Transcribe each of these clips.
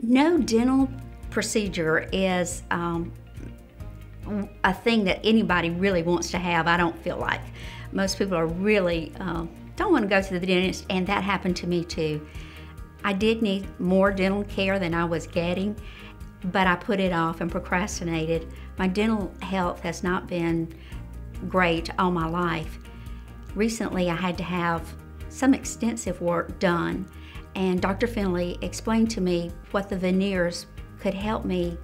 No dental procedure is a thing that anybody really wants to have, I don't feel like. Most people are really don't want to go to the dentist, and that happened to me too. I did need more dental care than I was getting, but I put it off and procrastinated. My dental health has not been great all my life. Recently, I had to have some extensive work done, and Dr. Finley explained to me what the veneers could help me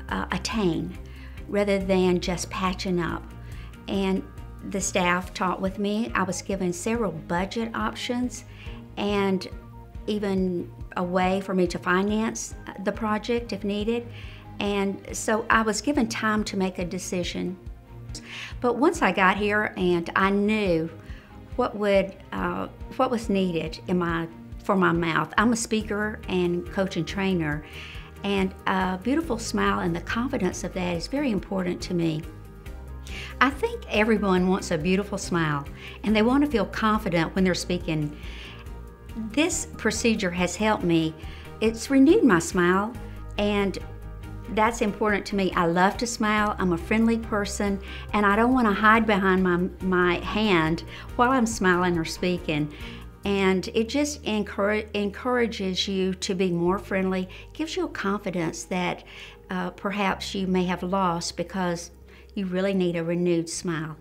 attain rather than just patching up. And the staff talked with me. I was given several budget options and even a way for me to finance the project if needed. And so I was given time to make a decision. But once I got here and I knew what was needed for my mouth. I'm a speaker and coach and trainer, and a beautiful smile and the confidence of that is very important to me. I think everyone wants a beautiful smile, and they want to feel confident when they're speaking. This procedure has helped me. It's renewed my smile, and that's important to me. I love to smile. I'm a friendly person, and I don't want to hide behind my hand while I'm smiling or speaking. And it just encourages you to be more friendly, gives you a confidence that perhaps you may have lost because you really need a renewed smile.